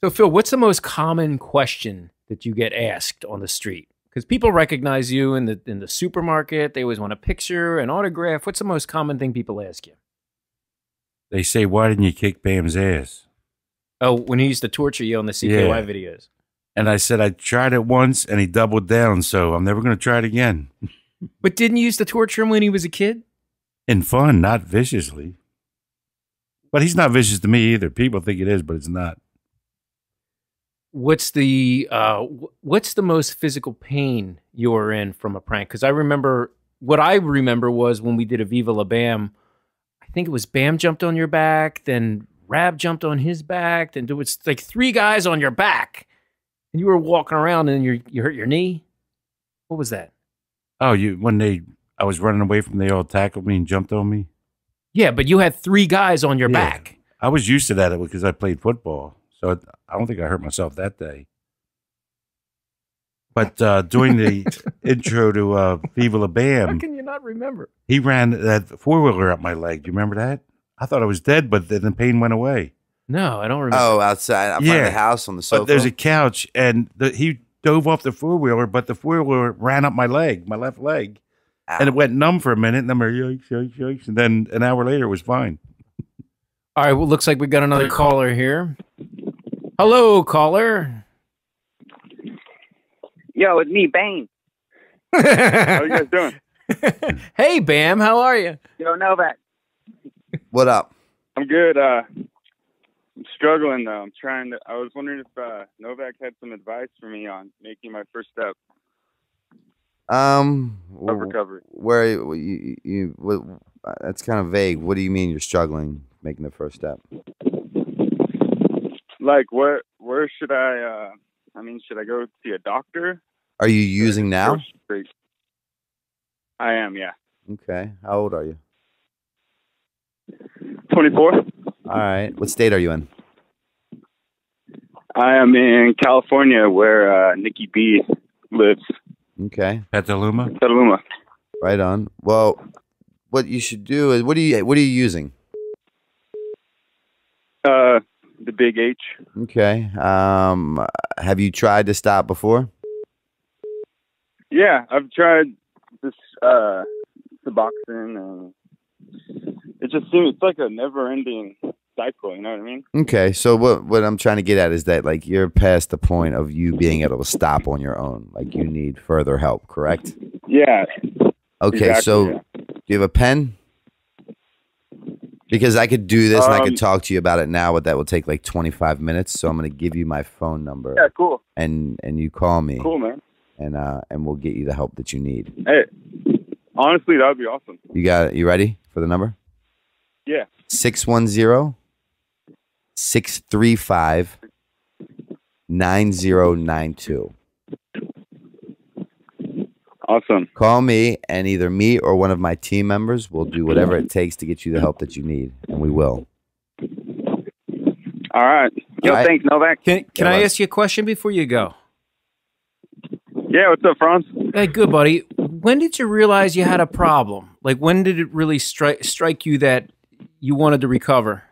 So Phil, what's the most common question that you get asked on the street? Because people recognize you in the supermarket. They always want a picture, an autograph. What's the most common thing people ask you? They say, why didn't you kick Bam's ass? Oh, when he used to torture you on the CKY videos. And I said, I tried it once, and he doubled down, so I'm never going to try it again. But didn't you used to torture him when he was a kid? In fun, not viciously. But he's not vicious to me either. People think it is, but it's not. What's the most physical pain you were in from a prank? Because I remember was when we did a Viva La Bam. I think it was Bam jumped on your back, then Rab jumped on his back, then there was like 3 guys on your back, and you were walking around and you hurt your knee. What was that? Oh, I was running away from them, they all tackled me and jumped on me. Yeah, but you had 3 guys on your back. I was used to that because I played football. So I don't think I hurt myself that day. But during the intro to Viva La Bam, how can you not remember? He ran that 4-wheeler up my leg. Do you remember that? I thought I was dead, but then the pain went away. No, I don't remember. Oh, outside up by the house on the sofa. But there's a couch, and he dove off the 4-wheeler, but the 4-wheeler ran up my leg, my left leg. Ow. And it went numb for a minute, and then yikes, and then an hour later it was fine. All right, well, looks like we got another caller here. Hello, caller. Yo, it's me, Bane. How you guys doing? Hey, Bam, how are you? Yo, Novak. What up? I'm good. I'm struggling though. I was wondering if Novak had some advice for me on making my first step. Of recovery. Where that's kind of vague. What do you mean you're struggling making the first step? Like where should I should I go see a doctor? Are you using now? I am, yeah. Okay. How old are you? 24. All right. What state are you in? I am in California where Nikki B lives. Okay. Petaluma? Petaluma. Right on. Well, what you should do is what are you using? The big H. Okay. Have you tried to stop before? Yeah, I've tried this Suboxone, and it just seems it's like a never-ending cycle. You know what I mean? Okay. So what I'm trying to get at is that like you're past the point of you being able to stop on your own. Like you need further help, correct? Yeah. Okay. Exactly, so yeah. do you have a pen? Because I could do this and I could talk to you about it now, but that will take like 25 minutes. So I'm going to give you my phone number. Yeah, cool. And you call me. Cool, man. And we'll get you the help that you need. Hey, honestly, that would be awesome. You got it? You ready for the number? Yeah. 610-635-9092. Awesome. Call me, and either me or one of my team members will do whatever it takes to get you the help that you need, and we will. All right. Yo, All right. thanks, Novak. Can I ask you a question before you go? Yeah, what's up, Franz? Hey, good buddy. When did you realize you had a problem? Like, when did it really strike you that you wanted to recover?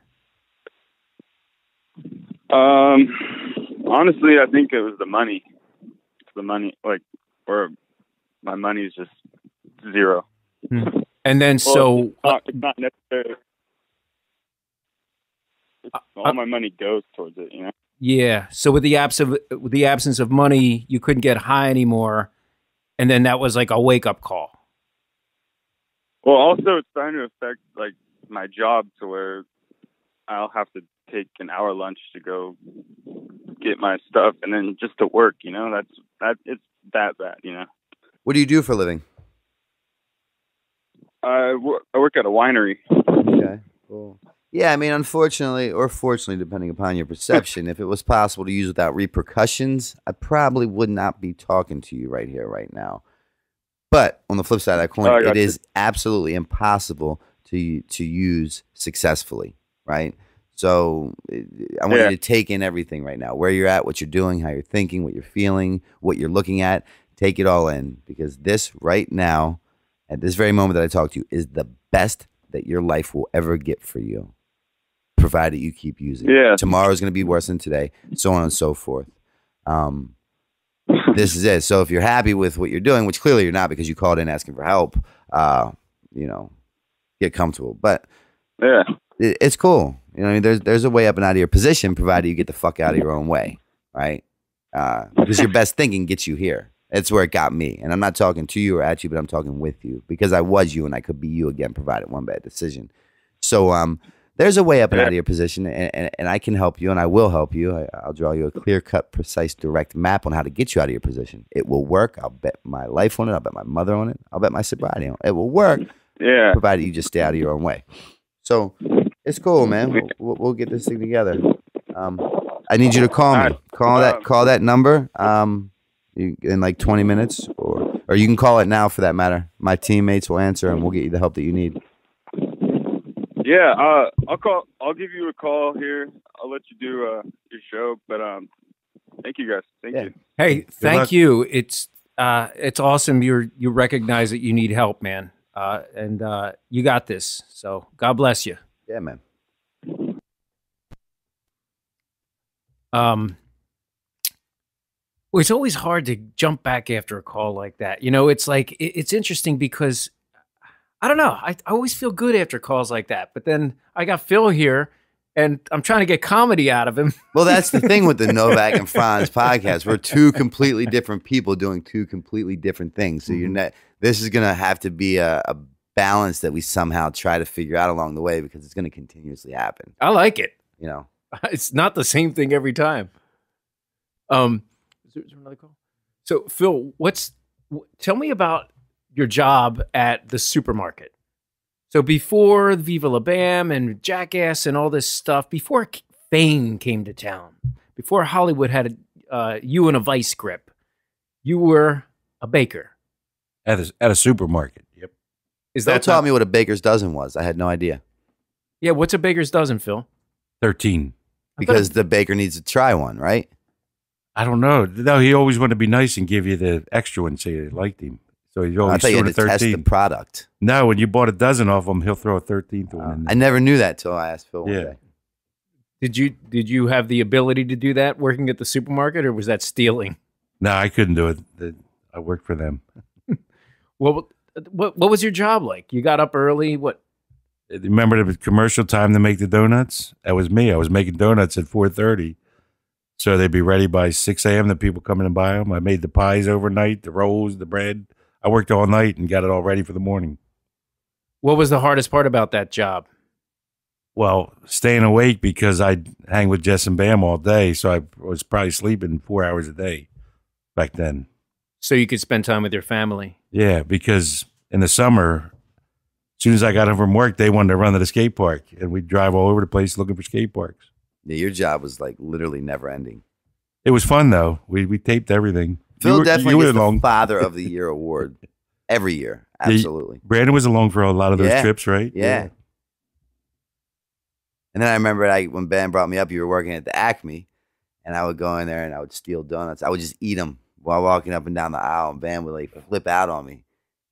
Honestly, I think it was the money. The money, or my money is just zero. And then, it's not necessarily. All my money goes towards it, you know. Yeah. So with the absence of money, you couldn't get high anymore, and then that was like a wake up call. Well, also it's starting to affect like my job to where I'll have to take an hour lunch to go get my stuff and then just to work. You know, it's that bad. You know. What do you do for a living? I work at a winery. Okay, cool. Yeah, I mean, unfortunately, or fortunately, depending upon your perception, if it was possible to use without repercussions, I probably would not be talking to you right here, right now. But on the flip side of that coin, it is absolutely impossible to use successfully, right? So I want you to take in everything right now, where you're at, what you're doing, how you're thinking, what you're feeling, what you're looking at. Take it all in, because this right now, at this very moment that I talk to you, is the best that your life will ever get for you, provided you keep using it. Tomorrow is going to be worse than today, so on and so forth. This is it. So if you're happy with what you're doing, which clearly you're not because you called in asking for help, you know, get comfortable. But it's cool. You know, I mean, there's a way up and out of your position, provided you get the fuck out of your own way, right? Because your best thinking gets you here. That's where it got me. And I'm not talking to you or at you, but I'm talking with you, because I was you and I could be you again, provided one bad decision. So there's a way up and out of your position, and I can help you, and I will help you. I'll draw you a clear-cut, precise, direct map on how to get you out of your position. It will work. I'll bet my life on it. I'll bet my mother on it. I'll bet my sobriety on it. It will work, provided you just stay out of your own way. So it's cool, man. We'll get this thing together. I need you to call me. Call that number. In like 20 minutes, or you can call it now for that matter. My teammates will answer and we'll get you the help that you need. Yeah, I'll give you a call here. I'll let you do your show, but thank you guys. Thank you. Hey, thank you. It's awesome you recognize that you need help, man. And you got this. So God bless you. Yeah, man. Well, it's always hard to jump back after a call like that. You know, it's like, it's interesting because, I don't know, I always feel good after calls like that. But then I got Phil here, and I'm trying to get comedy out of him. Well, that's the thing with the Novak and Frantz podcast. We're two completely different people doing two completely different things. So this is going to have to be a balance that we somehow try to figure out along the way, because it's going to continuously happen. I like it. You know, it's not the same thing every time. Is there another call? So, Phil, tell me about your job at the supermarket. So before Viva La Bam and Jackass and all this stuff, before fame came to town, before Hollywood had you in a vice grip, you were a baker. At a supermarket, yep. Phil taught me what a baker's dozen was. I had no idea. Yeah, what's a baker's dozen, Phil? 13. Because the baker needs to try one, right? I don't know. No, he always wanted to be nice and give you the extra one, so you liked him. So he always I thought you had to 13. test the product. No, when you bought a dozen of them, he'll throw a 13th one in there. I never knew that till I asked Phil one day. Did you have the ability to do that working at the supermarket, or was that stealing? No, I couldn't do it. I worked for them. Well, what was your job like? You got up early. What? Remember the commercial time to make the donuts? That was me. I was making donuts at 4:30. So they'd be ready by 6 a.m. The people come in and buy them. I made the pies overnight, the rolls, the bread. I worked all night and got it all ready for the morning. What was the hardest part about that job? Well, staying awake, because I'd hang with Jess and Bam all day. So I was probably sleeping 4 hours a day back then. So you could spend time with your family. Yeah, because in the summer, as soon as I got home from work, they wanted to run to the skate park. And we'd drive all over the place looking for skate parks. Yeah, your job was like literally never ending. It was fun though. We taped everything. Phil definitely gets the Father of the Year award every year. Absolutely. Brandon was along for a lot of those trips, right? Yeah. And then I remember when Ben brought me up, you were working at the Acme, and I would go in there and I would steal donuts. I would just eat them while walking up and down the aisle, and Ben would like flip out on me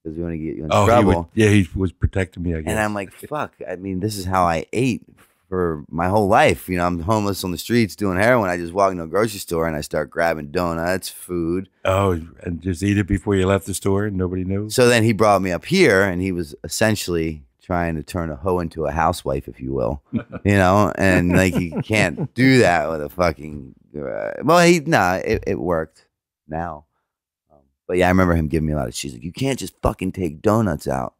because we want to get you in trouble. He was protecting me, I guess. And I'm like, fuck. I mean, this is how I ate for my whole life. You know, I'm homeless on the streets doing heroin. I just walk into a grocery store and I start grabbing donuts, food. Oh, and just eat it before you left the store and nobody knew? So then he brought me up here, and he was essentially trying to turn a hoe into a housewife, if you will, and like you can't do that with a fucking. It worked now, but yeah, I remember him giving me a lot of. She's like, you can't just fucking take donuts out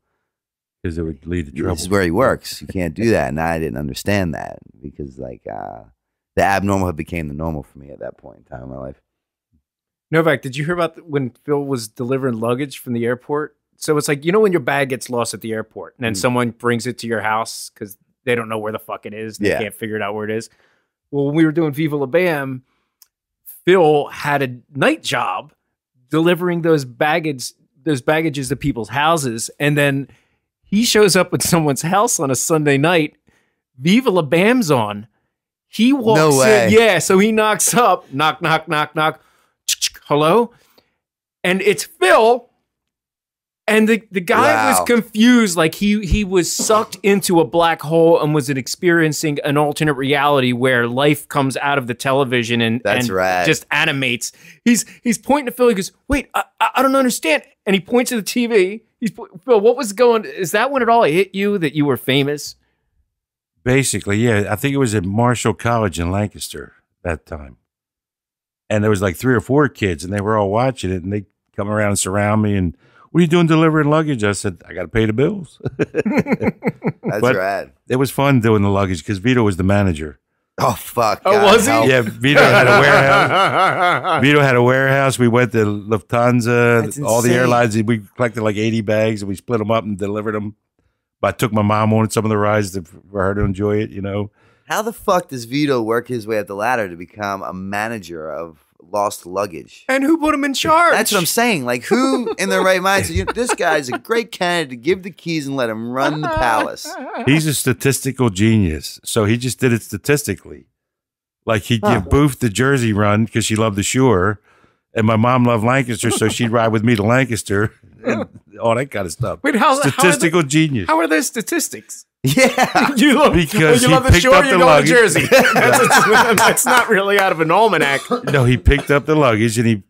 because it would lead to trouble. This is where he works. You can't do that, and I didn't understand that because like the abnormal had became the normal for me at that point in time in my life. Novak, did you hear about when Phil was delivering luggage from the airport? So it's like, when your bag gets lost at the airport and then someone brings it to your house because they don't know where the fuck it is. They can't figure it out where it is. Well, when we were doing Viva La Bam, Phil had a night job delivering those baggages to people's houses. And then he shows up at someone's house on a Sunday night. Viva La Bam's on. He walks in. Yeah. So he knocks up, knock, knock, knock, knock. Hello? And it's Phil. And the guy was confused, like he was sucked into a black hole and was experiencing an alternate reality where life comes out of the television and just animates. He's pointing to Phil. He goes, "Wait, I don't understand." And he points to the TV. Phil, what was going? Is that when it all hit you that you were famous? Basically, yeah. I think it was at Marshall College in Lancaster that time, and there was like 3 or 4 kids, and they were all watching it, and they come around and surround me and. What are you doing delivering luggage? I said, I got to pay the bills. That's rad. It was fun doing the luggage because Vito was the manager. Oh, fuck. Oh, was he? Yeah, Vito had a warehouse. We went to Lufthansa, all the airlines. We collected like 80 bags and we split them up and delivered them. But I took my mom on some of the rides for her to enjoy it, How the fuck does Vito work his way up the ladder to become a manager of lost luggage? And who put him in charge? That's what I'm saying. Like, who in their right mind said, this guy's a great candidate to give the keys and let him run the palace? He's a statistical genius. So he just did it statistically. Like he'd give Booth the Jersey run because she loved the shore. And my mom loved Lancaster, so she'd ride with me to Lancaster and all that kind of stuff. Wait, statistical genius. How are those statistics? Yeah. You love the shore, you go to Jersey. That's that's not really out of an almanac. No, he picked up the luggage and he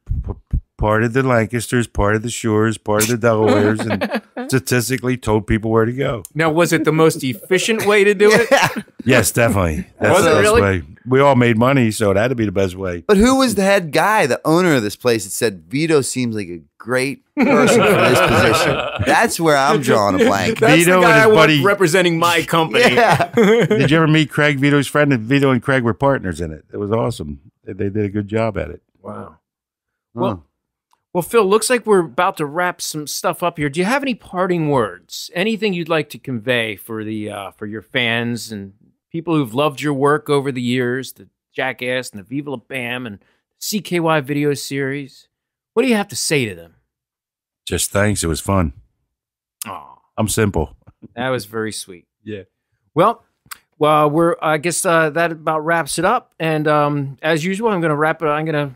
parted the Lancasters, parted the Shores, parted the Delawares, and statistically told people where to go. Now, was it the most efficient way to do it? Yes, definitely. That's was the it best really? way. We all made money, so it had to be the best way. But who was the head guy, the owner of this place that said, Vito seems like a great person for this position? That's where I'm drawing a blank. That's Vito the guy and his I want buddy representing my company. Yeah. Did you ever meet Craig, Vito's friend? And Vito and Craig were partners in it. It was awesome. They did a good job at it. Wow. Well, Phil, looks like we're about to wrap some stuff up here. Do you have any parting words? Anything you'd like to convey for your fans and people who've loved your work over the years, the Jackass and the Viva La Bam and CKY video series? What do you have to say to them? Just thanks. It was fun. Oh, I'm simple. that was very sweet. Yeah. Well, I guess that about wraps it up. And as usual, I'm going to wrap it. I'm going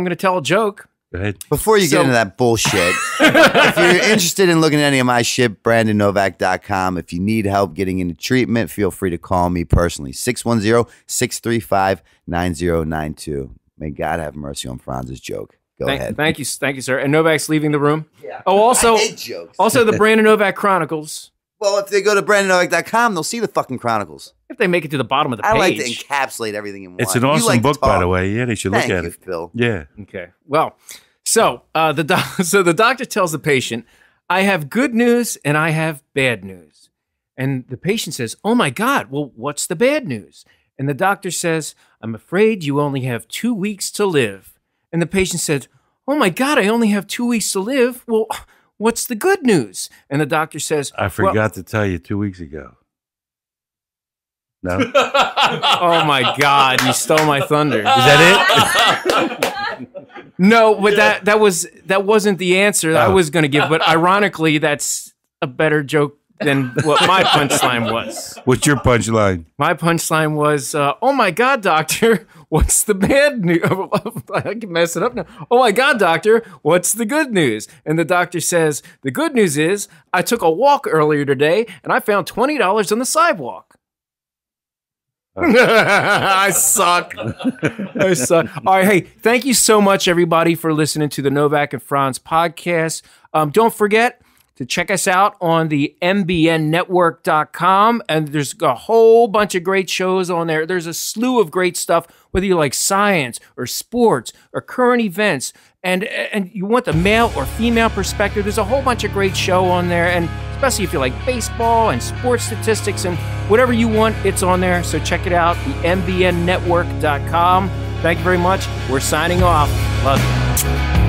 to tell a joke. Go ahead. Before you get into that bullshit, if you're interested in looking at any of my shit, BrandonNovak.com. If you need help getting into treatment, feel free to call me personally, 610-635-9092. May God have mercy on Franz's joke. Go ahead. Thank you, sir. And Novak's leaving the room. Yeah. Oh, also, I hate jokes. also the Brandon Novak Chronicles. Well, if they go to BrandonNovak.com, they'll see the fucking Chronicles. If they make it to the bottom of the page. I like to encapsulate everything in one. It's an You awesome like to book, by talk. the way. Yeah, they should look Thank at you, it. Phil. Yeah. Okay. Well, so the doctor tells the patient, I have good news and I have bad news. And the patient says, oh my God, well, what's the bad news? And the doctor says, I'm afraid you only have 2 weeks to live. And the patient said, oh my God, I only have 2 weeks to live. Well, what's the good news? And the doctor says, I forgot to tell you 2 weeks ago. No? Oh my God, you stole my thunder. Is that it? No, but that wasn't the answer I was going to give. But ironically, that's a better joke than what my punchline was. What's your punchline? My punchline was, oh my God, doctor, what's the bad news? I can mess it up now. Oh my God, doctor, what's the good news? And the doctor says, the good news is I took a walk earlier today and I found $20 on the sidewalk. I suck. I suck. All right. Hey, thank you so much, everybody, for listening to the Novak and Frantz podcast. Don't forget to check us out on the mbnnetwork.com. And there's a whole bunch of great shows on there. There's a slew of great stuff, whether you like science or sports or current events, and you want the male or female perspective. There's a whole bunch of great show on there, and especially if you like baseball and sports statistics and whatever you want, it's on there. So check it out, the mbnnetwork.com. Thank you very much. We're signing off. Love you.